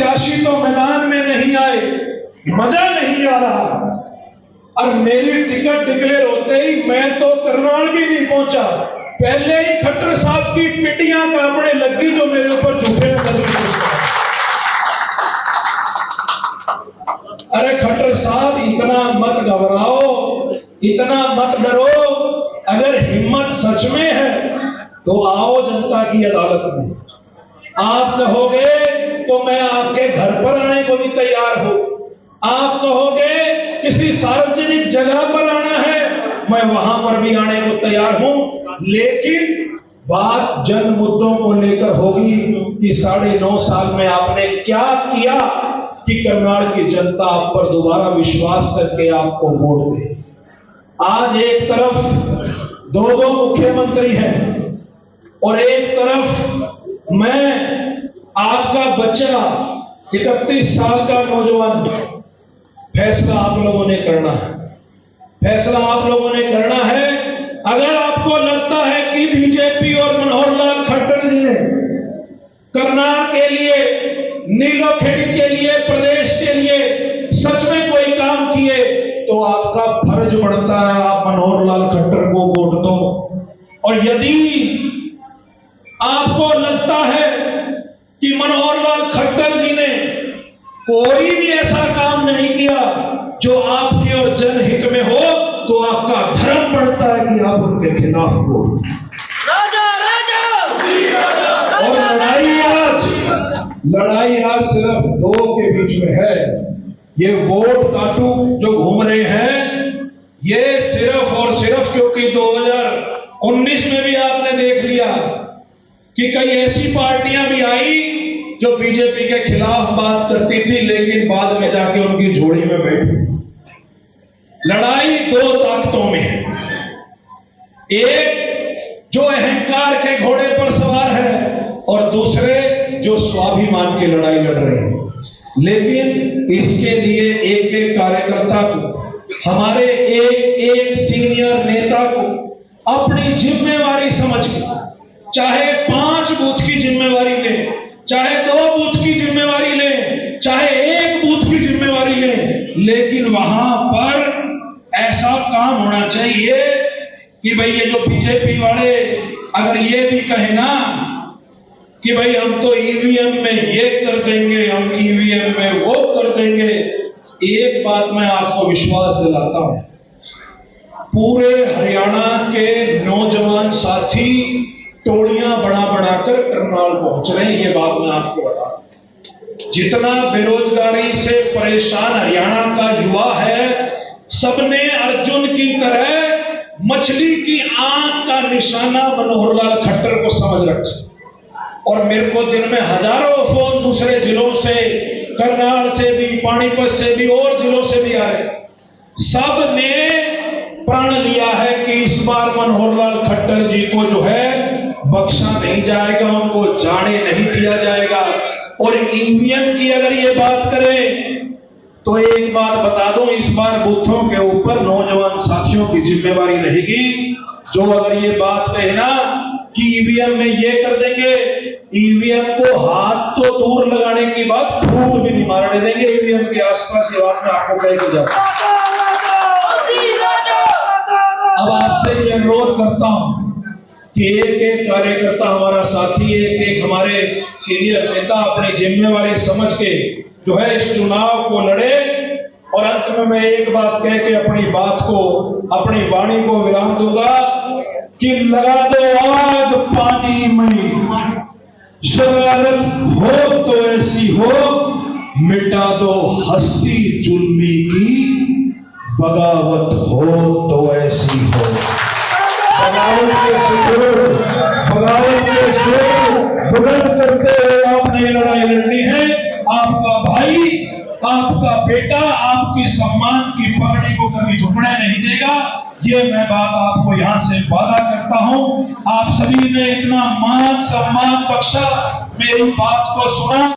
प्रत्याशी तो मैदान में नहीं आए, मजा नहीं आ रहा। और मेरी टिकट डिक्लेयर होते ही मैं तो करनाल भी नहीं पहुंचा, पहले ही खट्टर साहब की पिंडियां कांपने लगी जो मेरे ऊपर झूठे में बदल गए। अरे खट्टर साहब, इतना मत घबराओ, इतना मत डरो। अगर हिम्मत सच में है तो आओ जनता की अदालत में। आप कहोगे तो मैं आपके घर पर आने को भी तैयार हूं। आप कहोगे किसी सार्वजनिक जगह पर आना है, मैं वहां पर भी आने को तैयार हूं। लेकिन बात जन मुद्दों को लेकर होगी कि 9.5 साल में आपने क्या किया कि करनाल की जनता आप पर दोबारा विश्वास करके आपको वोट दे। आज एक तरफ 2 मुख्यमंत्री हैं और एक तरफ मैं, आपका बच्चा, 31 साल का नौजवान। फैसला आप लोगों ने करना है, फैसला आप लोगों ने करना है। अगर आपको लगता है कि बीजेपी और मनोहर लाल खट्टर जी ने करनाल के लिए, नीलोखेड़ी के लिए, प्रदेश के लिए सच में कोई काम किए, तो आपका फर्ज बनता है आप मनोहर लाल खट्टर को वोट दो। और यदि आपको लगता है कि मनोहर लाल खट्टर जी ने कोई भी ऐसा काम नहीं किया जो आपके और जनहित में हो, तो आपका धर्म बनता है कि आप उनके खिलाफ वोट। और लड़ाई आज सिर्फ 2 के बीच में है। ये वोट काटू जो घूम रहे हैं, ये सिर्फ और सिर्फ क्योंकि 2019 में भी आपने देख लिया कि कई ऐसी पार्टियां भी आई जो बीजेपी के खिलाफ बात करती थी, लेकिन बाद में जाके उनकी झोली में बैठी। लड़ाई 2 ताकतों में है। एक जो अहंकार के घोड़े पर सवार है और दूसरे जो स्वाभिमान की लड़ाई लड़ रहे हैं। लेकिन इसके लिए एक एक कार्यकर्ता को, हमारे एक सीनियर नेता को अपनी जिम्मेवारी समझ के, चाहे 5 बूथ की जिम्मेवारी ले, चाहे 2 बूथ की जिम्मेवारी ले, चाहे 1 बूथ की जिम्मेवारी ले, लेकिन वहां पर ऐसा काम होना चाहिए कि भाई ये जो बीजेपी वाले अगर ये भी कहे ना कि भाई हम तो ईवीएम में ये कर देंगे, हम ईवीएम में वो कर देंगे, एक बात मैं आपको विश्वास दिलाता हूं, पूरे हरियाणा के नौजवान साथी टोलियां बना बनाकर करनाल पहुंच रहे हैं। ये बात मैं आपको बता दूं, जितना बेरोजगारी से परेशान हरियाणा का युवा है, सबने अर्जुन की तरह मछली की आंख का निशाना मनोहर लाल खट्टर को समझ रखा। और मेरे को दिन में हजारों फोन दूसरे जिलों से, करनाल से भी, पानीपत से भी और जिलों से भी आ रहे। सब ने प्रण लिया है कि इस बार मनोहर लाल खट्टर जी को जो है बख्शा नहीं जाएगा, उनको जाने नहीं दिया जाएगा। और ईवीएम की अगर ये बात करें तो एक बात बता दूं, इस बार बूथों के ऊपर नौजवान साथियों की जिम्मेवारी रहेगी। जो अगर ये बात कहे ना कि ईवीएम में ये कर देंगे, ईवीएम को हाथ तो दूर लगाने की बात, फूट भी नहीं मारने देंगे ईवीएम के आसपास। ये बात मैं आपको कह के जाता हूं। अब आपसे ये अनुरोध करता हूं कि एक एक कार्यकर्ता, हमारा साथी, एक एक हमारे सीनियर नेता अपनी जिम्मेवारी समझ के जो है इस चुनाव को लड़े। और अंत में मैं एक बात कह के अपनी बात को, अपनी वाणी को विराम दूंगा कि लगा दो आग पानी में, शरारत हो तो ऐसी हो, मिटा दो हस्ती जुल्मी की, बगावत हो तो ऐसी हो। बगावत के सुर बुलंद करते हुए आपने लड़ाई लड़नी है। आपका भाई, आपका बेटा आपकी सम्मान की पगड़ी को कभी झुकने नहीं देगा। ये मैं बात आपको यहां से वादा करता हूं। आप सभी ने इतना मान सम्मान बख्शा, मेरी बात को सुना।